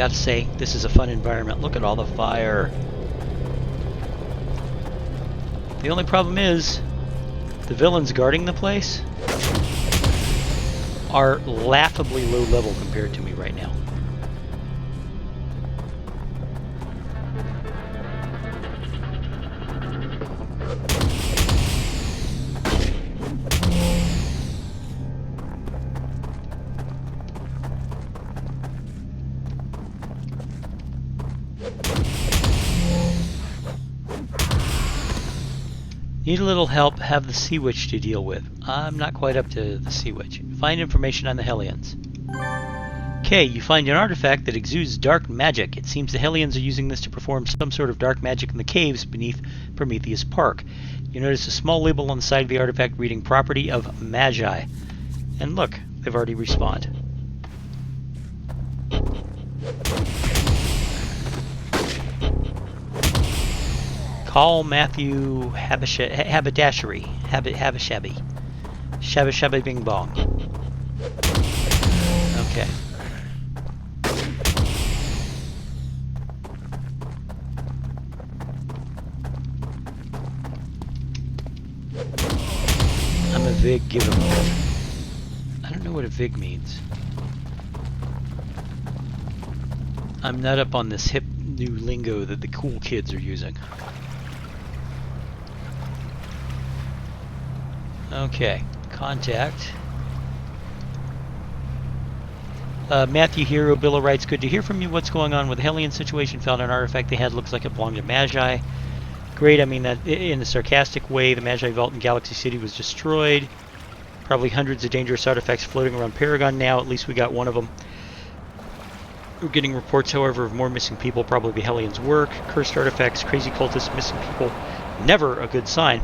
gotta say, this is a fun environment. Look at all the fire. The only problem is, the villains guarding the place are laughably low level compared to me right now. Need a little help, have the Sea Witch to deal with. I'm not quite up to the Sea Witch. Find information on the Hellions. Okay, you find an artifact that exudes dark magic. It seems the Hellions are using this to perform some sort of dark magic in the caves beneath Prometheus Park. You notice a small label on the side of the artifact reading Property of Magi. And look, they've already respawned. Call Matthew Haberdashery. Habishabby. Shabby Bing Bong. Okay. I'm a Vig giver. I don't know what a Vig means. I'm not up on this hip new lingo that the cool kids are using. Okay, contact. Matthew here, Obilla writes, good to hear from you. What's going on with the Hellion situation? Found an artifact they had, looks like it belonged to Magi. Great, I mean that in a sarcastic way. The Magi Vault in Galaxy City was destroyed. Probably hundreds of dangerous artifacts floating around Paragon now. At least we got one of them. We're getting reports, however, of more missing people, probably the Hellions' work. Cursed artifacts, crazy cultists, missing people. Never a good sign.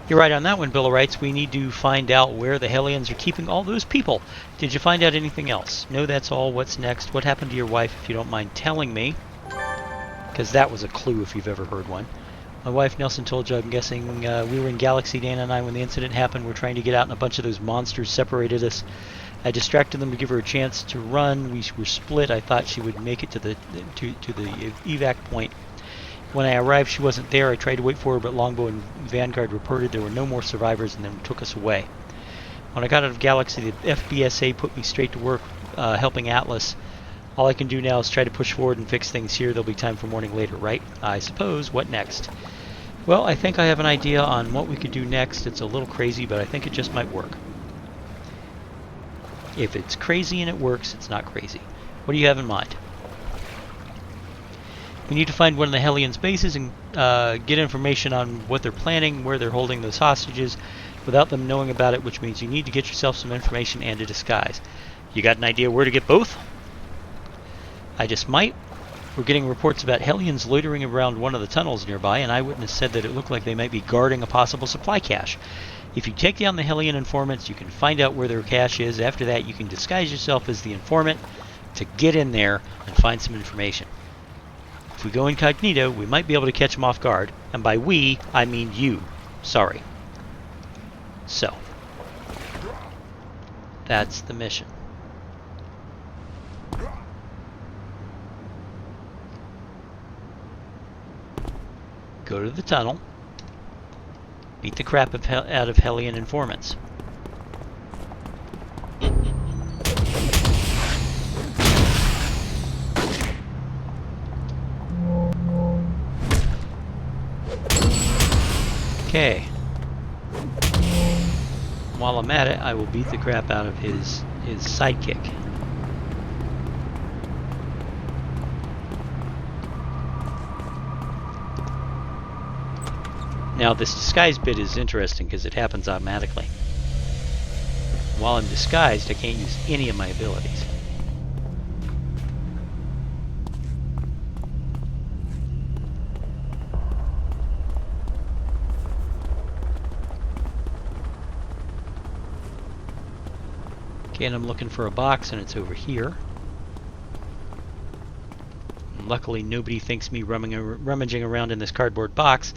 You're right on that one, Bill writes. We need to find out where the Hellions are keeping all those people. Did you find out anything else? No, that's all. What's next? What happened to your wife, if you don't mind telling me? Because that was a clue if you've ever heard one. My wife, Nelson, told you, I'm guessing we were in Galaxy, Dana and I, when the incident happened. We're trying to get out and a bunch of those monsters separated us. I distracted them to give her a chance to run. We were split. I thought she would make it to the evac point. When I arrived, she wasn't there. I tried to wait for her, but Longbow and Vanguard reported there were no more survivors and then took us away. When I got out of Galaxy, the FBSA put me straight to work helping Atlas. All I can do now is try to push forward and fix things here. There'll be time for morning later, right? I suppose. What next? Well, I think I have an idea on what we could do next. It's a little crazy, but I think it just might work. If it's crazy and it works, it's not crazy. What do you have in mind? We need to find one of the Hellions' bases and get information on what they're planning, where they're holding those hostages, without them knowing about it, which means you need to get yourself some information and a disguise. You got an idea where to get both? I just might. We're getting reports about Hellions loitering around one of the tunnels nearby. An eyewitness said that it looked like they might be guarding a possible supply cache. If you take down the Hellion informants, you can find out where their cache is. After that, you can disguise yourself as the informant to get in there and find some information. If we go incognito, we might be able to catch them off guard. And by we, I mean you. Sorry. So, that's the mission. Go to the tunnel. Beat the crap out of Hellion informants. Okay. While I'm at it, I will beat the crap out of his sidekick. Now this disguise bit is interesting because it happens automatically. While I'm disguised, I can't use any of my abilities. Okay, and I'm looking for a box, and it's over here. And luckily, nobody thinks me rummaging around in this cardboard box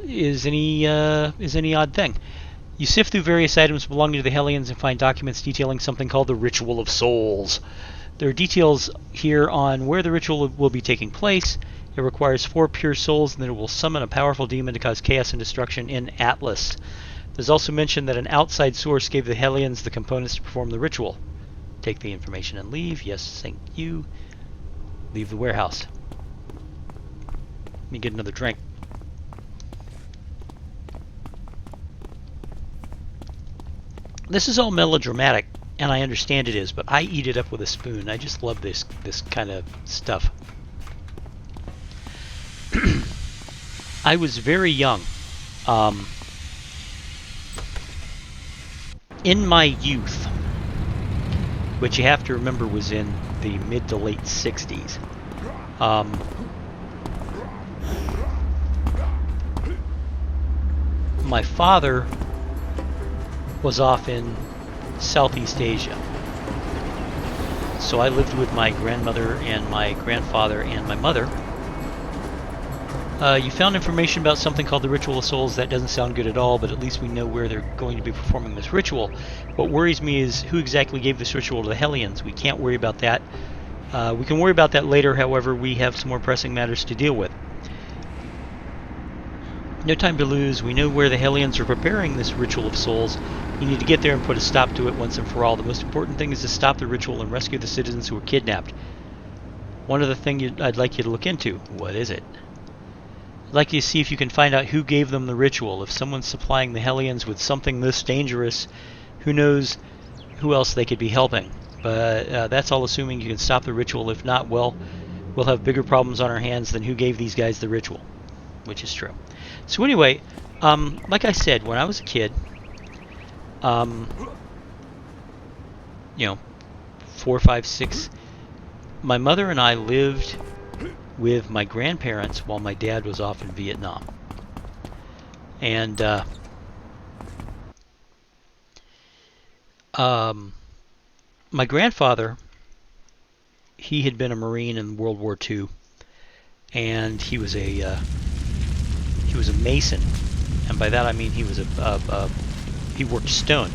is any odd thing. You sift through various items belonging to the Hellions and find documents detailing something called the Ritual of Souls. There are details here on where the ritual will be taking place. It requires 4 pure souls, and then it will summon a powerful demon to cause chaos and destruction in Atlas. There's also mention that an outside source gave the Hellions the components to perform the ritual. Take the information and leave. Yes, thank you. Leave the warehouse. Let me get another drink. This is all melodramatic, and I understand it is, but I eat it up with a spoon. I just love this kind of stuff. I was very young. In my youth, which you have to remember was in the mid to late 60s, my father was off in Southeast Asia. So I lived with my grandmother and my grandfather and my mother. You found information about something called the Ritual of Souls. That doesn't sound good at all, but at least we know where they're going to be performing this ritual. What worries me is who exactly gave this ritual to the Hellions. We can't worry about that. We can worry about that later, however, we have some more pressing matters to deal with. No time to lose. We know where the Hellions are preparing this Ritual of Souls. You need to get there and put a stop to it once and for all. The most important thing is to stop the ritual and rescue the citizens who were kidnapped. One other thing I'd like you to look into. What is it? I'd like you to see if you can find out who gave them the ritual. If someone's supplying the Hellions with something this dangerous, who knows who else they could be helping. But that's all assuming you can stop the ritual. If not, well, we'll have bigger problems on our hands than who gave these guys the ritual. Which is true. So anyway, like I said, when I was a kid, 4, 5, 6, my mother and I lived with my grandparents while my dad was off in Vietnam. And my grandfather, he had been a Marine in World War II, and he was a mason, and by that I mean he was he worked stone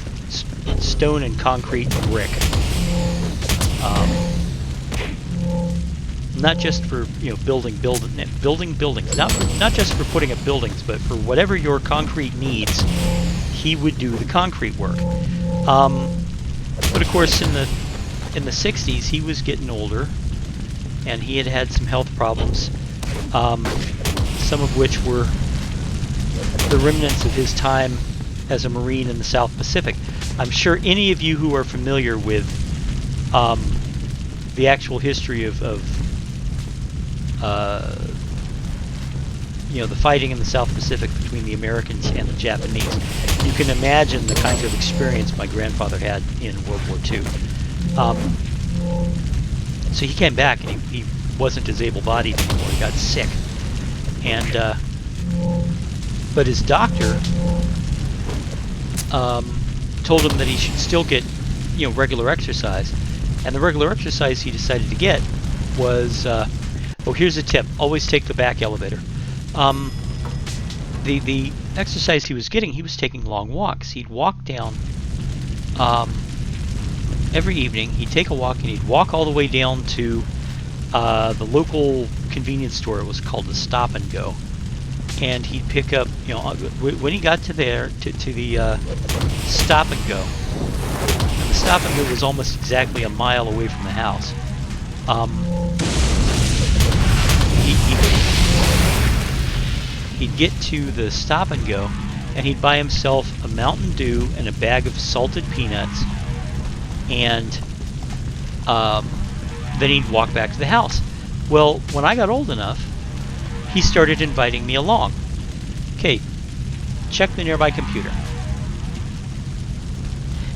and concrete and brick. Not just for building buildings, not just for putting up buildings, but for whatever your concrete needs, he would do the concrete work. But of course, in the 60s, he was getting older, and he had some health problems, some of which were the remnants of his time as a Marine in the South Pacific. I'm sure any of you who are familiar with the actual history of the fighting in the South Pacific between the Americans and the Japanese, you can imagine the kind of experience my grandfather had in World War II. So he came back and he wasn't as able-bodied anymore. He got sick, and but his doctor told him that he should still get regular exercise, and the regular exercise he decided to get was here's a tip: always take the back elevator. The exercise he was getting, he was taking long walks. He'd walk down every evening. He'd take a walk, and he'd walk all the way down to the local convenience store. It was called the Stop and Go, and he'd pick up, when he got to the Stop and Go, and the Stop and Go was almost exactly a mile away from the house. He'd get to the Stop and Go, and he'd buy himself a Mountain Dew and a bag of salted peanuts, and then he'd walk back to the house. Well, when I got old enough, he started inviting me along. Okay, check the nearby computer.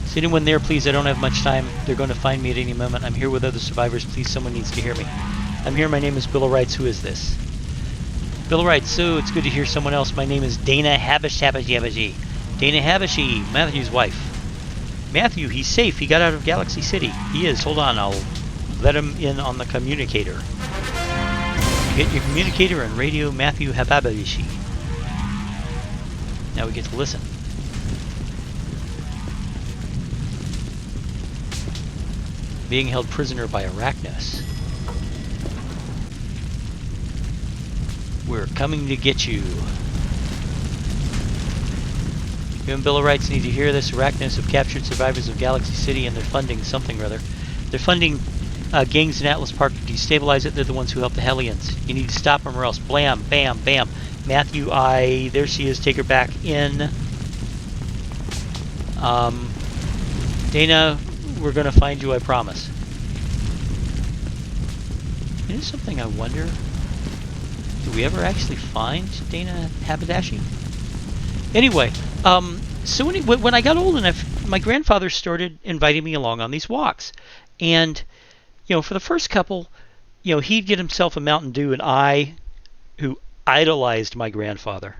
Is anyone there, please? I don't have much time. They're going to find me at any moment. I'm here with other survivors. Please, someone needs to hear me. I'm here. My name is Bill Wrights. Who is this? Bill Wrights. So it's good to hear someone else. My name is Dana Habashi. Dana Habashi, Matthew's wife. Matthew, he's safe. He got out of Galaxy City. He is. Hold on. I'll let him in on the communicator. You get your communicator and radio Matthew Habashi. Now we get to listen. Being held prisoner by Arachnos. We're coming to get you. UN Bill of Rights need to hear this. Arachnos have captured survivors of Galaxy City and they're funding something or other. They're funding gangs in Atlas Park to destabilize it. They're the ones who help the Hellions. You need to stop them or else. Blam, bam, bam. Matthew, there she is. Take her back in. Dana, we're going to find you, I promise. Here's something I wonder. Do we ever actually find Dana Haberdashy? Anyway, so when I got old enough, my grandfather started inviting me along on these walks. And, for the first couple, he'd get himself a Mountain Dew, and I, who idolized my grandfather,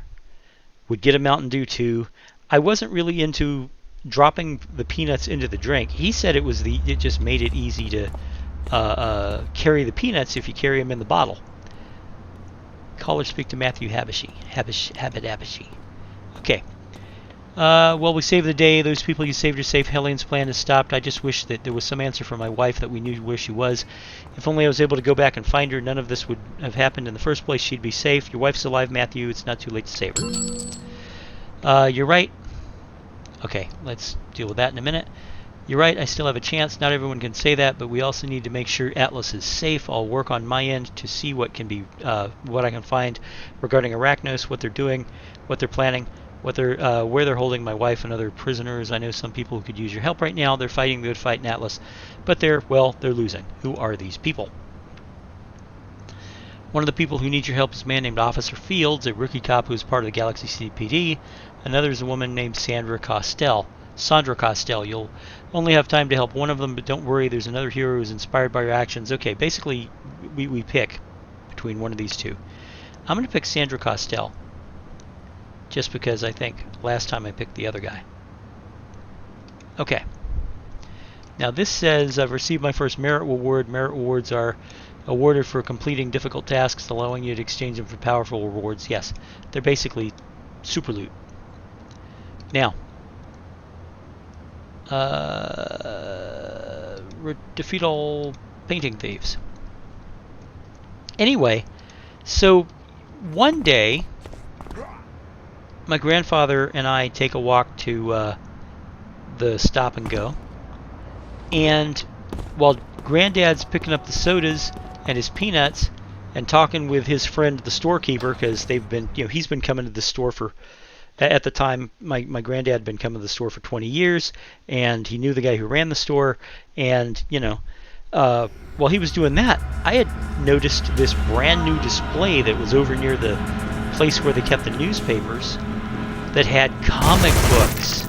would get a Mountain Dew too. I wasn't really into dropping the peanuts into the drink. He said it just made it easy to carry the peanuts if you carry them in the bottle. Call or speak to Matthew Haberdashy. Okay. Well, we saved the day. Those people you saved are safe. Hellions' plan has stopped. I just wish that there was some answer for my wife that we knew where she was. If only I was able to go back and find her, none of this would have happened in the first place. She'd be safe. Your wife's alive, Matthew. It's not too late to save her. You're right. Okay, let's deal with that in a minute. You're right, I still have a chance. Not everyone can say that, but we also need to make sure Atlas is safe. I'll work on my end to see what I can find regarding Arachnos, what they're doing, what they're planning, where they're holding my wife and other prisoners. I know some people who could use your help right now. They're fighting the good fight in Atlas, but they're losing. Who are these people? One of the people who needs your help is a man named Officer Fields, a rookie cop who is part of the Galaxy City PD. Another is a woman named Sandra Costell. You'll only have time to help one of them, but don't worry, there's another hero who's inspired by your actions. Okay, basically, we pick between one of these two. I'm going to pick Sandra Costell, just because I think last time I picked the other guy. Okay. Now this says, I've received my first merit reward. Merit rewards are awarded for completing difficult tasks, allowing you to exchange them for powerful rewards. Yes, they're basically super loot. Now, defeat all painting thieves. Anyway, so one day, my grandfather and I take a walk to the Stop and Go, and while Granddad's picking up the sodas and his peanuts and talking with his friend the storekeeper, because they've been, he's been coming to the store for, at the time, my granddad had been coming to the store for 20 years, and he knew the guy who ran the store, and, while he was doing that, I had noticed this brand new display that was over near the place where they kept the newspapers that had comic books.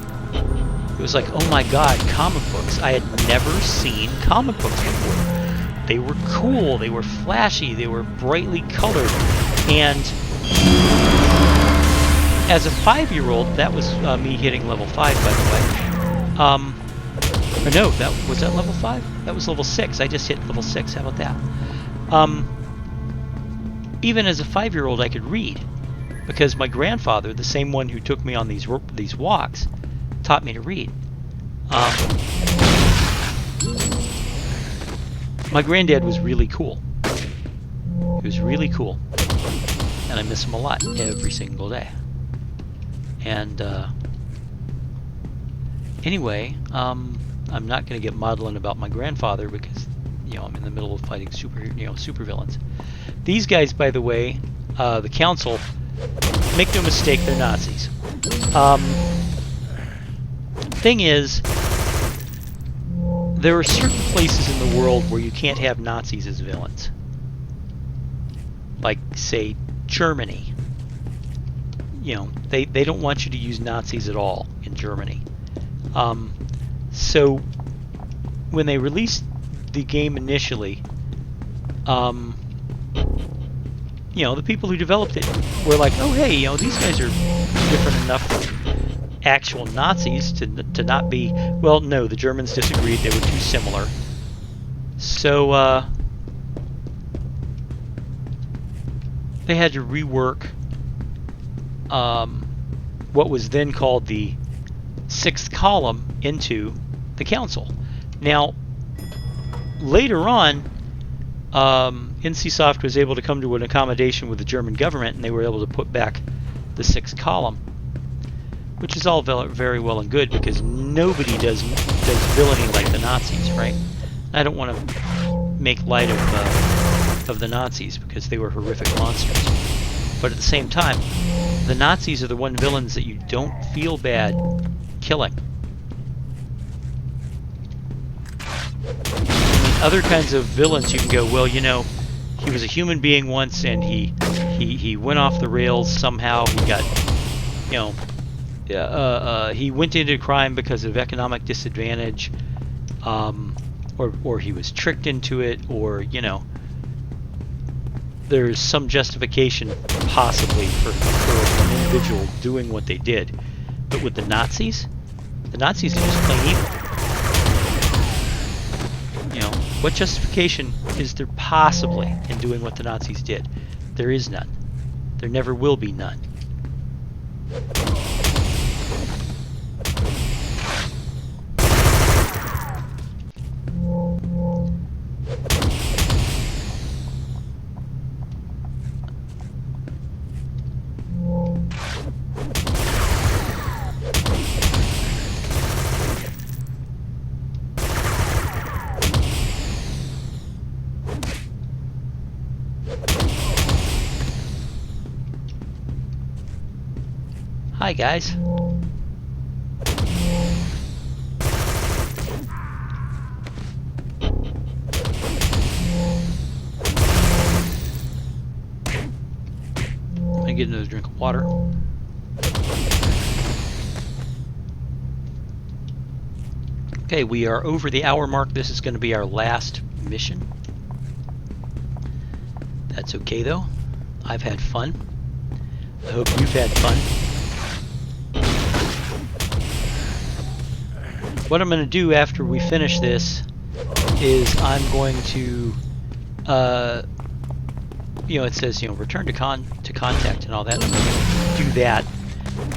It was like, oh my god, comic books. I had never seen comic books before. They were cool, they were flashy, they were brightly colored, and as a 5-year-old, that was me hitting level 5, by the way. Or no, was that level 5? That was level 6. I just hit level 6. How about that? Even as a 5-year-old, I could read, because my grandfather, the same one who took me on these walks, taught me to read. My granddad was really cool. He was really cool, and I miss him a lot every single day. And anyway, I'm not going to get maudlin about my grandfather because, I'm in the middle of fighting super villains. These guys, by the way, the council, make no mistake, they're Nazis. Thing is, there are certain places in the world where you can't have Nazis as villains. Like, say, Germany. They don't want you to use Nazis at all in Germany. So when they released the game initially, the people who developed it were like, oh hey, these guys are different enough from actual Nazis to not be. Well, no, the Germans disagreed. They were too similar. So they had to rework what was then called the 6th column into the council. Now, later on, NCSoft was able to come to an accommodation with the German government, and they were able to put back the 6th column, which is all very well and good, because nobody does villainy like the Nazis, right? I don't want to make light of the Nazis, because they were horrific monsters. But at the same time, the Nazis are the one villains that you don't feel bad killing. Other kinds of villains, you can go, well, you know, he was a human being once, and he went off the rails somehow. He got, you know, he went into crime because of economic disadvantage, or he was tricked into it, or, you know, there's some justification possibly for an individual doing what they did. But with the Nazis are just plain evil. You know, what justification is there possibly in doing what the Nazis did? There is none. There never will be none. Hi guys. I get another drink of water. Okay, we are over the hour mark. This is going to be our last mission. That's okay though. I've had fun. I hope you've had fun. What I'm going to do after we finish this is I'm going to, you know, it says, you know, return to contact and all that. I'm going to do that,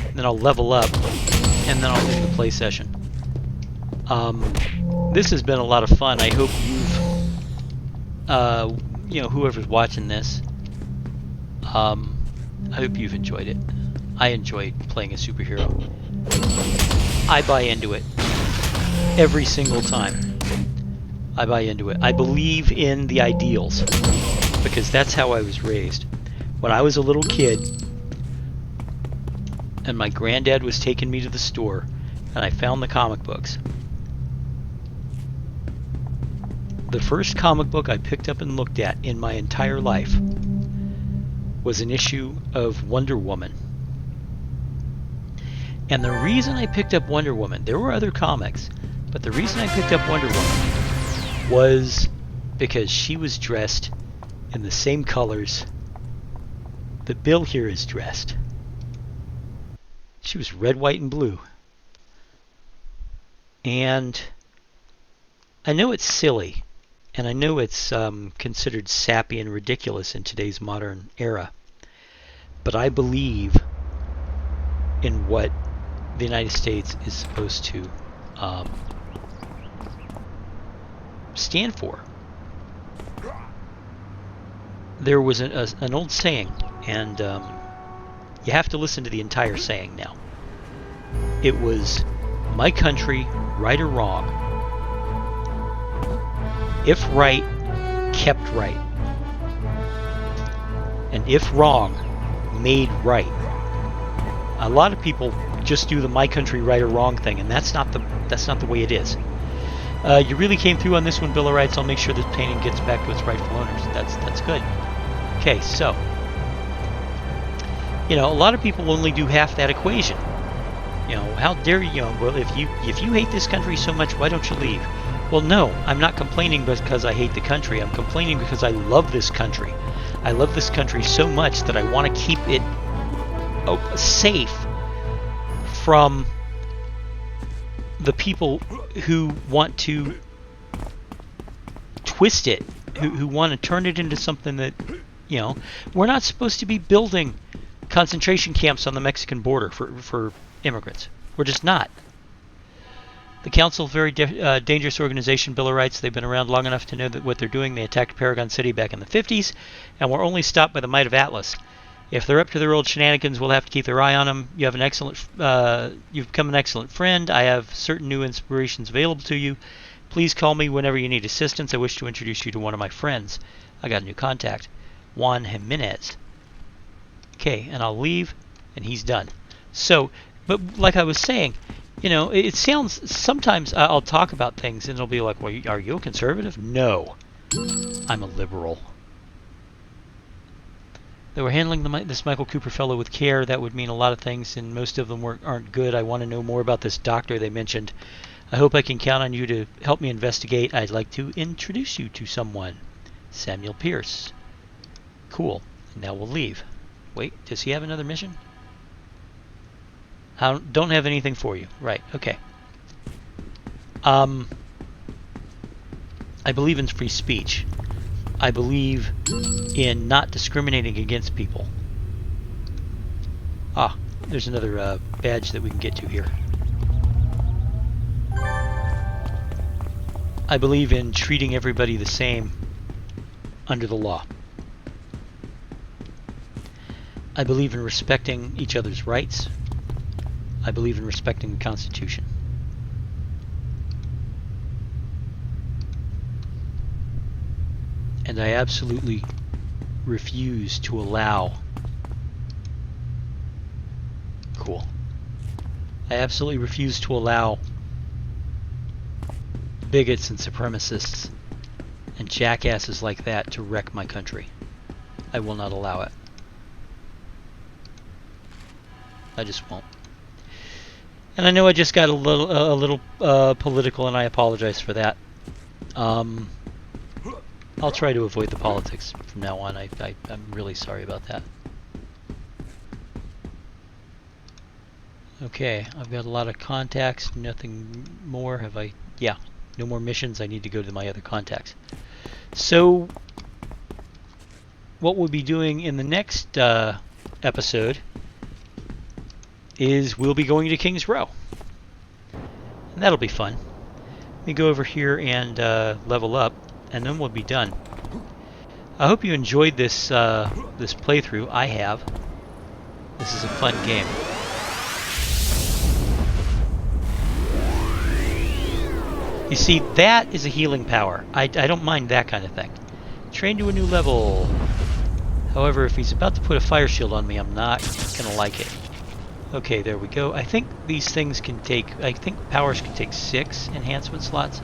and then I'll level up, and then I'll end the play session. This has been a lot of fun. I hope you've, you know, whoever's watching this, I hope you've enjoyed it. I enjoy playing a superhero. I buy into it. Every single time. I buy into it. I believe in the ideals, because that's how I was raised. When I was a little kid, and my granddad was taking me to the store, and I found the comic books. The first comic book I picked up and looked at in my entire life was an issue of Wonder Woman. And the reason I picked up Wonder Woman, there were other comics, but the reason I picked up Wonder Woman was because she was dressed in the same colors that Bill here is dressed. She was red, white, and blue. And I know it's silly, and I know it's considered sappy and ridiculous in today's modern era, but I believe in what the United States is supposed to stand for. There was an old saying, and you have to listen to the entire saying now. It was, "My country, right or wrong. If right, kept right. And if wrong, made right." A lot of people just do the "my country, right or wrong" thing, and that's not the way it is. You really came through on this one, Bill of Rights. I'll make sure this painting gets back to its rightful owners. That's good. Okay, so you know, a lot of people only do half that equation. You know, how dare you? Well, if you hate this country so much, why don't you leave? Well, no, I'm not complaining because I hate the country. I'm complaining because I love this country. I love this country so much that I want to keep it safe from the people who want to twist it, who want to turn it into something that, you know, we're not supposed to be building concentration camps on the Mexican border for immigrants. We're just not. The Council, very dangerous organization, Bill of Rights. They've been around long enough to know that what they're doing. They attacked Paragon City back in the 50s and were only stopped by the might of Atlas. If they're up to their old shenanigans, we'll have to keep their eye on them. You have an excellent, you've become an excellent friend. I have certain new inspirations available to you. Please call me whenever you need assistance. I wish to introduce you to one of my friends. I got a new contact, Juan Jimenez. Okay, and I'll leave, and he's done. So, but like I was saying, you know, it sounds, sometimes I'll talk about things and it'll be like, well, are you a conservative? No, I'm a liberal. They were handling this Michael Cooper fellow with care. That would mean a lot of things, and most of them aren't good. I want to know more about this doctor they mentioned. I hope I can count on you to help me investigate. I'd like to introduce you to someone. Samuel Pierce. Cool. Now we'll leave. Wait, does he have another mission? I don't have anything for you. Right, okay. I believe in free speech. I believe in not discriminating against people. Ah, there's another badge that we can get to here. I believe in treating everybody the same under the law. I believe in respecting each other's rights. I believe in respecting the Constitution. And I absolutely refuse to allow... Cool. I absolutely refuse to allow bigots and supremacists and jackasses like that to wreck my country. I will not allow it. I just won't. And I know I just got a little political, and I apologize for that. I'll try to avoid the politics from now on. I'm really sorry about that. Okay, I've got a lot of contacts. Nothing more. Have I? Yeah, no more missions. I need to go to my other contacts. So, what we'll be doing in the next episode is we'll be going to King's Row. And that'll be fun. Let me go over here and level up, and then we'll be done. I hope you enjoyed this this playthrough. I have. This is a fun game. You see, that is a healing power. I don't mind that kind of thing. Train to a new level. However, if he's about to put a fire shield on me, I'm not gonna like it. Okay, there we go. I think these things can take... I think powers can take 6 enhancement slots.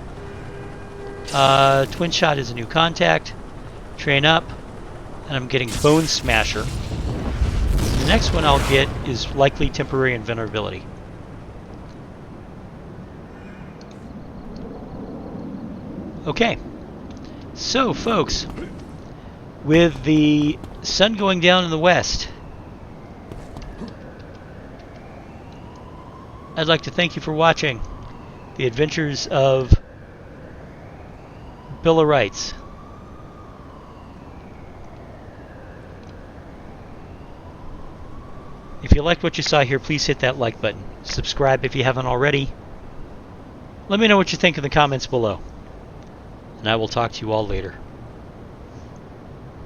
Twin Shot is a new contact. Train up. And I'm getting Bone Smasher. The next one I'll get is likely Temporary Invulnerability. Okay. So, folks, with the sun going down in the west, I'd like to thank you for watching The Adventures of Bill of Rights. If you liked what you saw here, please hit that like button. Subscribe if you haven't already. Let me know what you think in the comments below. And I will talk to you all later.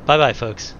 Bye-bye, folks.